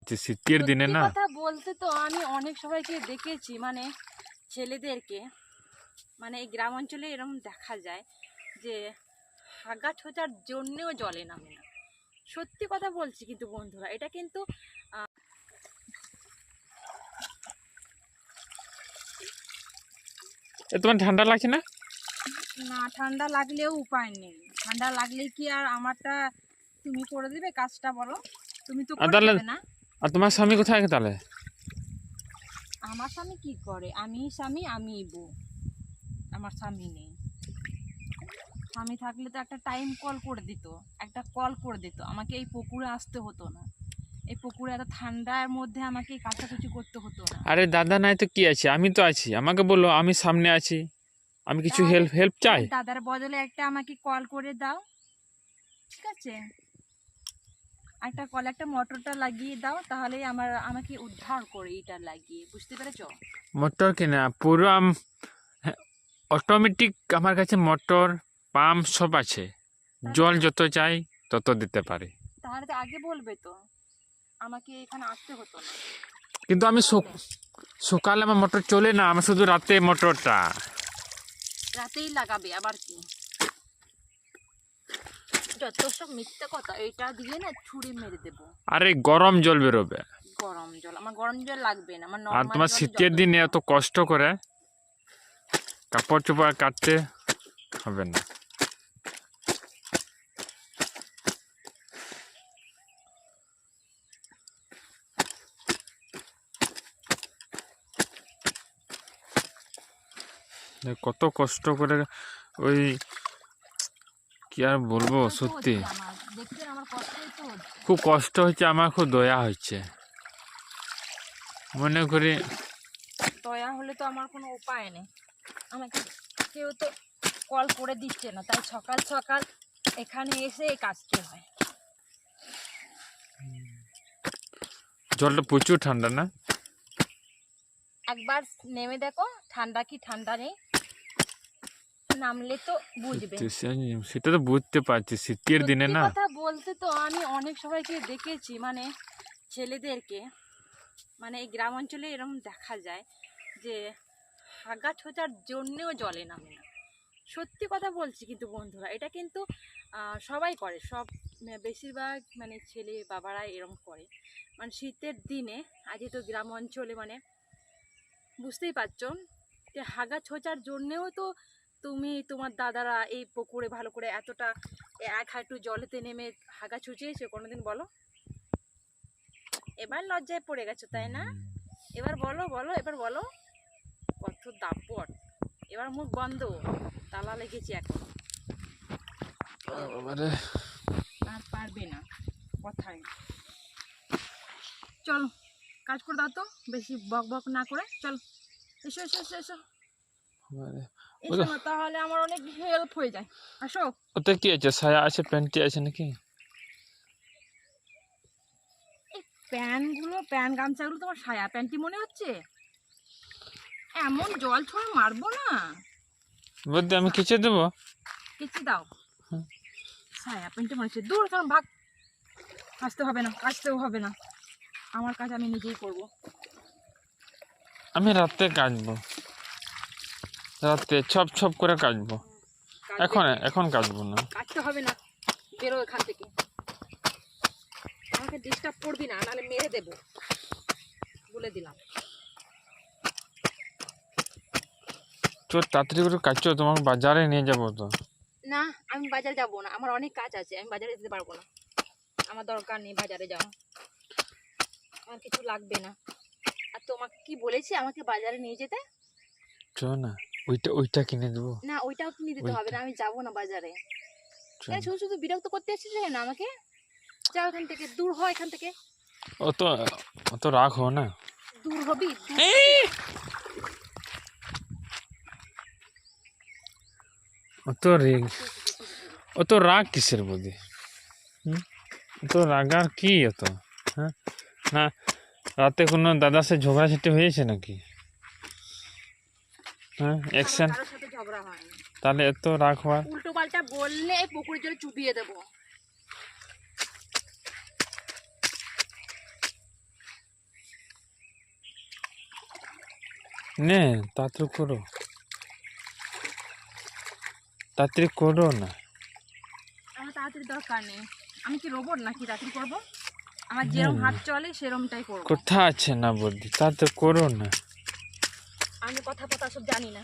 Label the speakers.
Speaker 1: পাচ্ছি শীতের দিনে না।
Speaker 2: কথা বলতে তো আমি অনেক সবাইকে দেখেছি, মানে ছেলেদেরকে, মানে এই গ্রাম অঞ্চলে এরকম দেখা যায় যে হাগা ছোচার জন্যেও জলে নামে না। সত্যি কথা বলছি কিন্তু বন্ধুরা, এটা কিন্তু
Speaker 1: তোমার ঠান্ডা লাগছে না?
Speaker 2: না, ঠান্ডা লাগলেও উপায় নেই। ঠান্ডা লাগলে কি আর আমারটা তুমি করে দেবে কাজটা, বলো? তুমি তো করে দেবে না।
Speaker 1: আর তোমার স্বামী কোথায় তাহলে?
Speaker 2: আমার স্বামী কি করে? আমি স্বামী, আমি বউ, আমার স্বামী নেই। স্বামী থাকলে তো একটা টাইম কল করে দিত, একটা কল করে দিত, আমাকে এই পুকুরে আসতে হতো না, এই পুকুরে এত ঠান্ডার মধ্যে আমাকে কাছাকাছি করতে হতো না।
Speaker 1: আরে দাদা নাই তো কি আছে, আমি তো আছি, আমাকে বলো, আমি সামনে আছি, আমি কিছু হেল্প চাই।
Speaker 2: দাদার বদলে একটা আমাকে কল করে দাও, ঠিক আছে? একটা মোটরটা লাগিয়ে দাও, তাহলে আমাকে উদ্ধার করে, এটা লাগিয়ে, বুঝতে পেরেছো?
Speaker 1: মোটর কিনা পুরো অটোমেটিক, আমার কাছে মোটর পাম্প সব আছে, জল যত চাই তত দিতে পারি।
Speaker 2: তাহলে তো আগে বলবে তো, আমাকে এখানে আসতে হতো না।
Speaker 1: কিন্তু আমি সকালে আমার মোটর চলে না, আমার শুধু রাতে মোটরটা।
Speaker 2: রাতেই লাগাবে আবার কি? যত সব মিথ্যে কথা, এটা দিয়ে না ছুরি মেরে দেবো।
Speaker 1: আরে গরম জল বেরোবে।
Speaker 2: গরম জল? আমার গরম জল লাগবে না, আমার
Speaker 1: আর
Speaker 2: নরমাল
Speaker 1: তোমার
Speaker 2: জল
Speaker 1: শীতের দিনে এত কষ্ট করে কাপড় চোপড় কাটতে হবে না। কত কষ্ট করে, ওই কি আর বলবো, সত্যি খুব কষ্ট হচ্ছে আমার, খুব দয়া হচ্ছে। মনে করি
Speaker 2: দয়া হলে তো আমার কোনো উপায় নেই, আমাকে কেউ তো কল করে দিচ্ছে না, তাই সকাল সকাল এখানে এসে এই কাজটি হয়।
Speaker 1: জলটা প্রচুর ঠান্ডা না?
Speaker 2: একবার নেমে দেখো ঠান্ডা কি ঠান্ডা নেই, নামলে তো বুঝবে।
Speaker 1: সেটা তো বুঝতে পারছি, শীতের দিনে না।
Speaker 2: কথা বলতে তো আমি অনেক সবাইকে দেখেছি, মানে ছেলেদেরকে, মানে এই গ্রাম অঞ্চলে এরকম দেখা যায় যে হাগা ছোচার জন্যেও জলে নামে না। সত্যি কথা বলছি কিন্তু বন্ধুরা, এটা কিন্তু সবাই করে, সব বেশিরভাগ মানে ছেলে বাবারা এরকম করে। মানে শীতের দিনে আজ তো গ্রাম অঞ্চলে, মানে বুঝতেই পারছো যে হাগা ছোচার জন্যেও তো তুমি তোমার দাদারা এই পুকুরে ভালো করে এতটা এক হাঁটু জলেতে নেমে হাগা ছুচিয়েছে কোনোদিন, বলো? এবার লজ্জায় পড়ে গেছো তাই না? এবার বলো বলো, এবার বলো, কত দাপট। এবার মুখ বন্ধ, তালা লেগেছে এখন, আর পারবে না কথায়। চল কাজ করে দাও তো, বেশি বক বক না করে, চল এসো এসো এসো এসো এসো না, তাহলে আমার অনেক হেল্প হয়ে যায়। আসো।
Speaker 1: ওতে কি আছে, সায়া আছে, প্যান্টি আছে নাকি?
Speaker 2: এই প্যান্ট গামছাগুলো তোমার সায়া প্যান্টি মনে হচ্ছে? এমন জল ছড়ে মারবো না,
Speaker 1: বলতে আমি কেচে দেবো।
Speaker 2: কেচে দাও। সায়া প্যান্টি মনে হচ্ছে, দূর তখন ভাগ, আসতে হবে না, কাচতেও হবে না, আমার কাজ আমি নিজেই করবো।
Speaker 1: আমি রাতে কাচবো, রাতে ছপ ছপ করে কাচবো, এখন কাচবো না।
Speaker 2: কাটতে হবে না, বেরো এখান থেকে, আমাকে ডিস্টার্ব করবি না, নাহলে মেরে দেবো, বলে দিলাম।
Speaker 1: চল তাড়াতাড়ি করে কাচো, তোমাকে বাজারে নিয়ে যাবো তো।
Speaker 2: না, আমি বাজারে যাবো না, আমার অনেক কাজ আছে, আমি বাজারে যেতে পারবো না, আমার দরকার নেই বাজারে যাওয়া, আমার কিছু লাগবে না। আর তোমাকে কি বলেছি আমাকে বাজারে নিয়ে যেতে?
Speaker 1: চল না, ওইটা কিনে দেবো।
Speaker 2: না, ওইটাও কিনে দিতে হবে না, আমি যাবো না বাজারে। শুধু শুধু বিরক্ত করতে এসেছিস না আমাকে, যাও এখান থেকে, দূর হয় এখান থেকে।
Speaker 1: অত রাগ হো না।
Speaker 2: দূর হবি?
Speaker 1: অত রাগ কিসের বুদ্ধি? অত রাগার কি অত? হ্যাঁ না, রাতে কোনো দাদার সাথে ঝগড়াঝাটি হয়েছে নাকি? হ্যাঁ, অ্যাকশন।
Speaker 2: ঝগড়া হয়নি,
Speaker 1: তাহলে এত রাগ হওয়ার?
Speaker 2: উল্টো পাল্টা বললে পুকুরের জলে চুবিয়ে দেবো।
Speaker 1: নে তাড়াতাড়ি করো, তাড়াতাড়ি করো না।
Speaker 2: আমার তাড়াতাড়ি দরকার নেই, আমি কি রোবট নাকি তাড়াতাড়ি করবো? আমার যেরকম হাত চলে সেরকমটাই করবো।
Speaker 1: কোথা আছে না বৌদি, তাড়াতাড়ি করো না।
Speaker 2: আমি কথা সব জানি না।